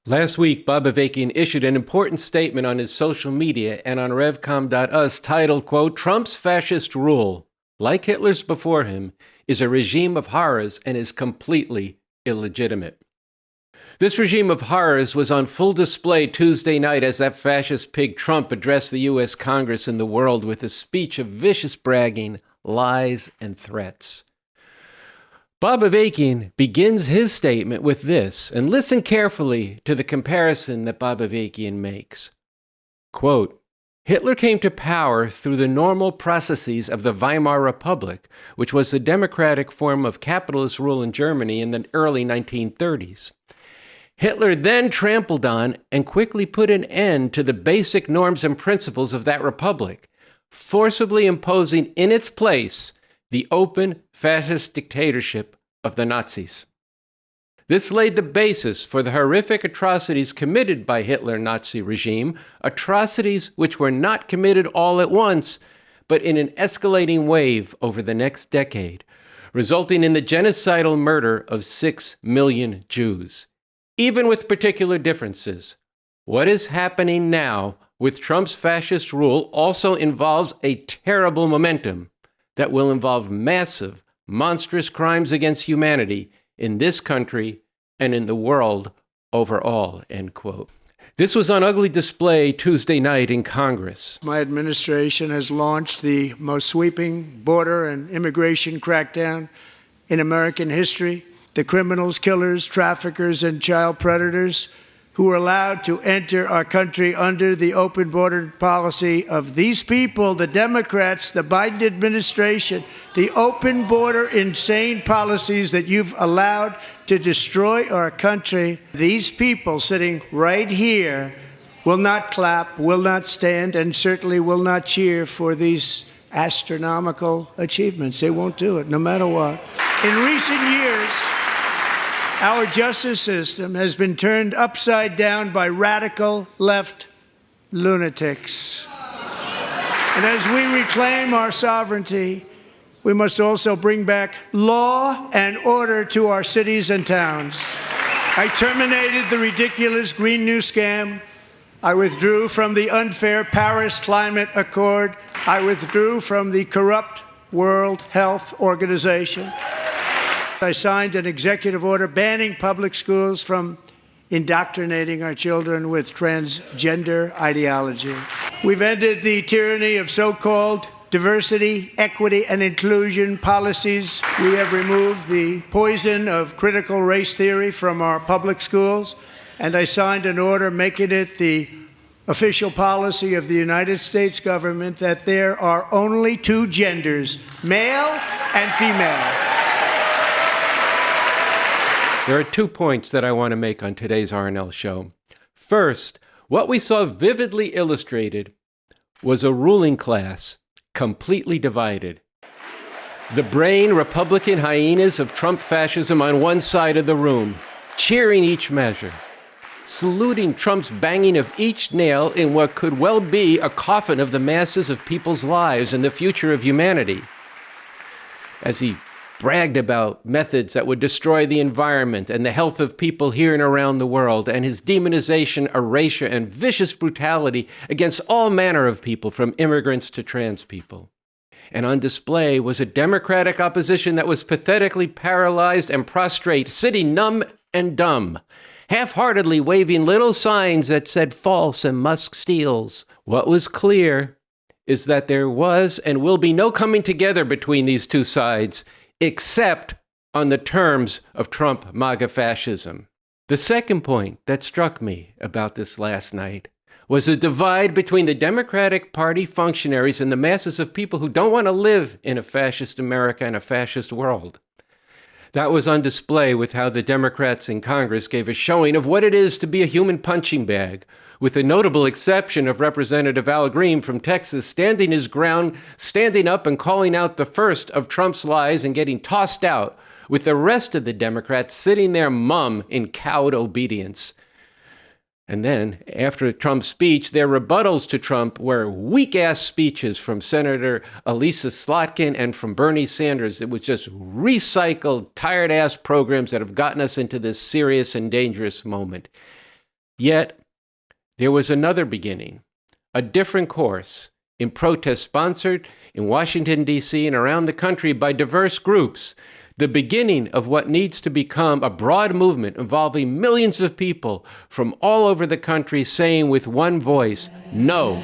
Last week, Bob Avakian issued an important statement on his social media and on revcom.us titled, quote, "Trump's fascist rule, like Hitler's before him, is a regime of horrors and is completely illegitimate." This regime of horrors was on full display Tuesday night as that fascist pig Trump addressed the U.S. Congress and the world with a speech of vicious bragging, lies, and threats. Bob Avakian begins his statement with this, and listen carefully to the comparison that Bob Avakian makes. Quote, "Hitler came to power through the normal processes of the Weimar Republic, which was the democratic form of capitalist rule in Germany in the early 1930s. Hitler then trampled on and quickly put an end to the basic norms and principles of that republic, forcibly imposing in its place the open fascist dictatorship of the Nazis. This laid the basis for the horrific atrocities committed by Hitler-Nazi regime, atrocities which were not committed all at once, but in an escalating wave over the next decade, resulting in the genocidal murder of 6 million Jews. Even with particular differences, what is happening now with Trump's fascist rule also involves a terrible momentum that will involve massive, monstrous crimes against humanity in this country and in the world overall," end quote. This was on ugly display Tuesday night in Congress. My administration has launched the most sweeping border and immigration crackdown in American history. The criminals, killers, traffickers, and child predators who were allowed to enter our country under the open border policy of these people, the Democrats, the Biden administration, the open border insane policies that you've allowed to destroy our country. These people sitting right here will not clap, will not stand, and certainly will not cheer for these astronomical achievements. They won't do it, no matter what. In recent years, our justice system has been turned upside down by radical left lunatics. And as we reclaim our sovereignty, we must also bring back law and order to our cities and towns. I terminated the ridiculous Green New Scam. I withdrew from the unfair Paris Climate Accord. I withdrew from the corrupt World Health Organization. I signed an executive order banning public schools from indoctrinating our children with transgender ideology. We've ended the tyranny of so-called diversity, equity, and inclusion policies. We have removed the poison of critical race theory from our public schools, and I signed an order making it the official policy of the United States government that there are only 2 genders, male and female. There are 2 points that I want to make on today's RNL show. First, what we saw vividly illustrated was a ruling class completely divided. The brain Republican hyenas of Trump fascism on one side of the room, cheering each measure, saluting Trump's banging of each nail in what could well be a coffin of the masses of people's lives and the future of humanity. As he bragged about methods that would destroy the environment and the health of people here and around the world, and his demonization, erasure, and vicious brutality against all manner of people, from immigrants to trans people. And on display was a Democratic opposition that was pathetically paralyzed and prostrate, sitting numb and dumb, half-heartedly waving little signs that said false and Musk steals. What was clear is that there was and will be no coming together between these two sides, except on the terms of Trump MAGA fascism. The second point that struck me about this last night was the divide between the Democratic Party functionaries and the masses of people who don't want to live in a fascist America and a fascist world. That was on display with how the Democrats in Congress gave a showing of what it is to be a human punching bag, with the notable exception of Representative Al Green from Texas standing his ground, standing up and calling out the first of Trump's lies and getting tossed out, with the rest of the Democrats sitting there mum in cowed obedience. And then, after Trump's speech, their rebuttals to Trump were weak-ass speeches from Senator Elisa Slotkin and from Bernie Sanders. It was just recycled, tired-ass programs that have gotten us into this serious and dangerous moment. Yet, there was another beginning, a different course, in protests sponsored in Washington, D.C. and around the country by diverse groups, the beginning of what needs to become a broad movement involving millions of people from all over the country saying with one voice, no.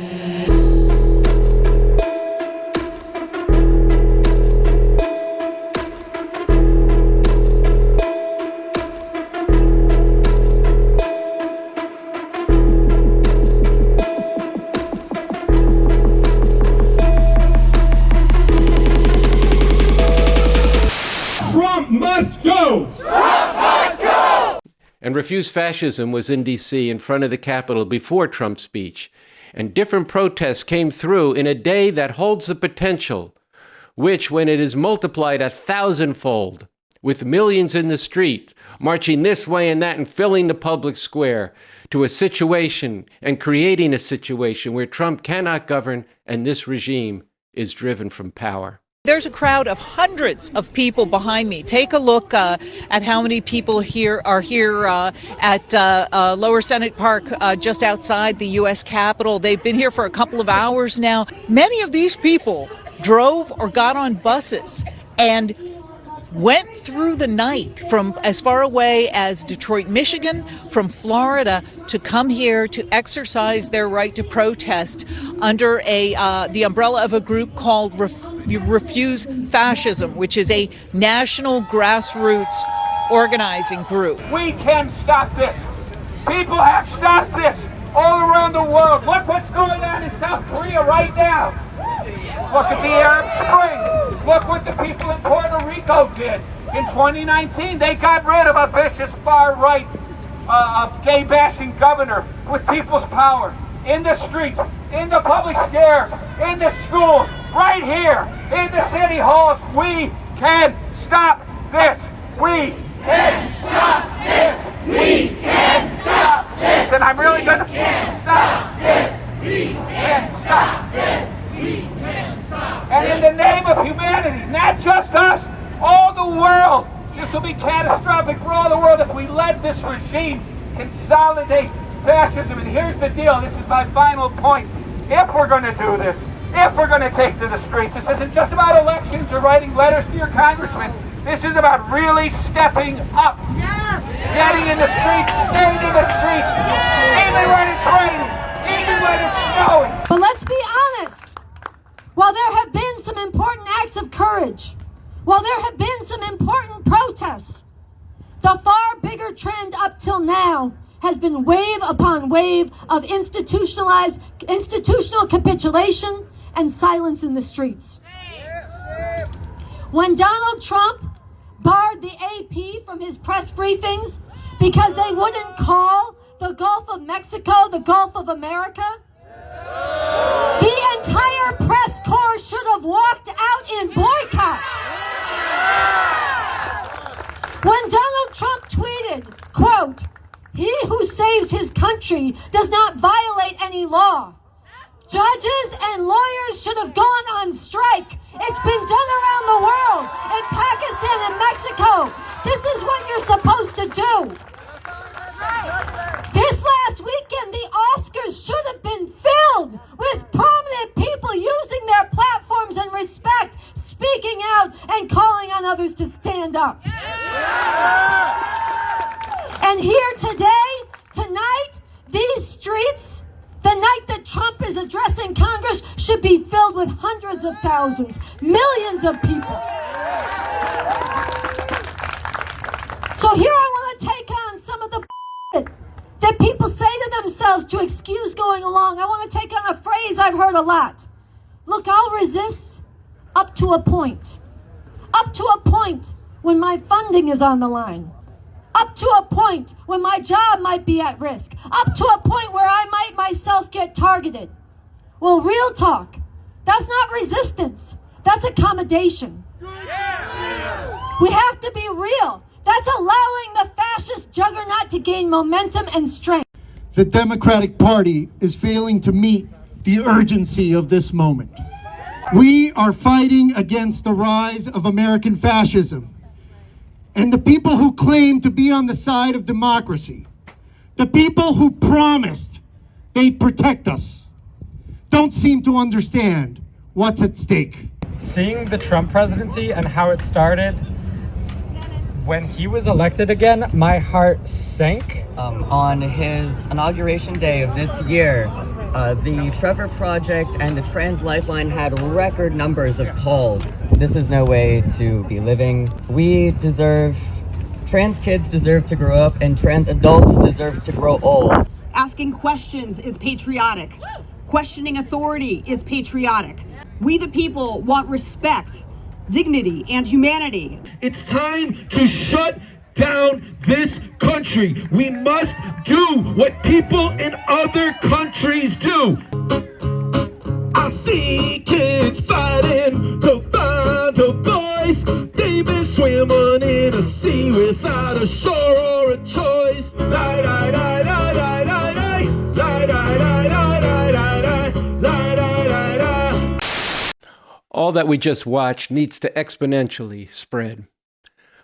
Trump must go! Trump must go! And Refuse Fascism was in D.C. in front of the Capitol before Trump's speech. And different protests came through in a day that holds the potential, which, when it is multiplied 1,000-fold, with millions in the street, marching this way and that and filling the public square, to a situation and creating a situation where Trump cannot govern and this regime is driven from power. There's a crowd of hundreds of people behind me. Take a look at how many people are here at Lower Senate Park, just outside the U.S. Capitol. They've been here for a couple of hours now. Many of these people drove or got on buses and went through the night from as far away as Detroit, Michigan, from Florida, to come here to exercise their right to protest under the umbrella of a group called Refuse Fascism, which is a national grassroots organizing group. We can stop this. People have stopped this all around the world. Look what's going on in South Korea right now. Look at the Arab Spring. Look what the people in Puerto Rico did. In 2019, they got rid of a vicious far-right, gay-bashing governor with people's power. In the streets, in the public square, in the schools, right here, in the city halls. We can stop this. We can stop this. We can stop this. And I'm really going to stop this. We can stop this. We can stop. And in the name of humanity, not just us, all the world, this will be catastrophic for all the world if we let this regime consolidate fascism. And here's the deal, this is my final point. If we're going to do this, if we're going to take to the streets, this isn't just about elections or writing letters to your congressman. This is about really stepping up, getting in the streets, staying in the streets, even when it's raining, even when it's snowing. But let's be honest. While there have been some important acts of courage, while there have been some important protests, the far bigger trend up till now has been wave upon wave of institutional capitulation and silence in the streets. When Donald Trump barred the AP from his press briefings because they wouldn't call the Gulf of Mexico the Gulf of America, the entire press corps should have walked out in boycott. When Donald Trump tweeted, quote, "He who saves his country does not violate any law," judges and lawyers should have gone on strike. It's been done around the world, in Pakistan and Mexico. This is what you're supposed to do. This last weekend, the Oscars should have been filled with prominent people using their platforms and respect, speaking out and calling on others to stand up. And here today, tonight, these streets, the night that Trump is addressing Congress, should be filled with hundreds of thousands, millions of people. So here I want to take on some of the that people say to themselves to excuse going along. I want to take on a phrase I've heard a lot. Look, I'll resist up to a point. Up to a point when my funding is on the line. Up to a point when my job might be at risk. Up to a point where I might myself get targeted. Well, real talk. That's not resistance. That's accommodation. We have to be real. That's allowing the fascist juggernaut to gain momentum and strength. The Democratic Party is failing to meet the urgency of this moment. We are fighting against the rise of American fascism. And the people who claim to be on the side of democracy, The people who promised they'd protect us don't seem to understand what's at stake. Seeing the Trump presidency and how it started, when he was elected again, my heart sank. On his inauguration day of this year, the Trevor Project and the Trans Lifeline had record numbers of calls. This is no way to be living. Trans kids deserve to grow up, and trans adults deserve to grow old. Asking questions is patriotic. Questioning authority is patriotic. We the people want respect, dignity, and humanity. It's time to shut down this country. We must do what people in other countries do. I see kids fighting to find a voice. They've been swimming in a sea without a shore or a choice. Lie, lie, lie, lie, lie, lie, lie, lie, lie, lie, lie, lie, lie, lie, lie, lie. All that we just watched needs to exponentially spread.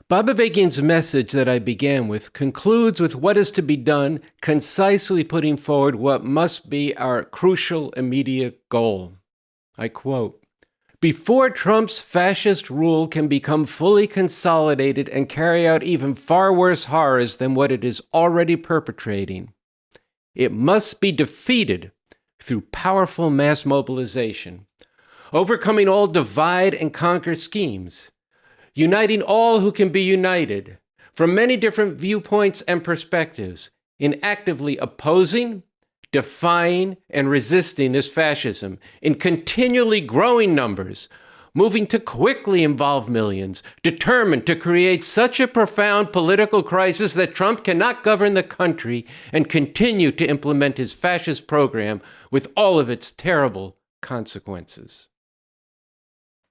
Baba Vagian's message that I began with concludes with what is to be done, concisely putting forward what must be our crucial immediate goal. I quote, "Before Trump's fascist rule can become fully consolidated and carry out even far worse horrors than what it is already perpetrating, it must be defeated through powerful mass mobilization, overcoming all divide and conquer schemes, uniting all who can be united from many different viewpoints and perspectives in actively opposing, defying, and resisting this fascism in continually growing numbers, moving to quickly involve millions, determined to create such a profound political crisis that Trump cannot govern the country and continue to implement his fascist program with all of its terrible consequences."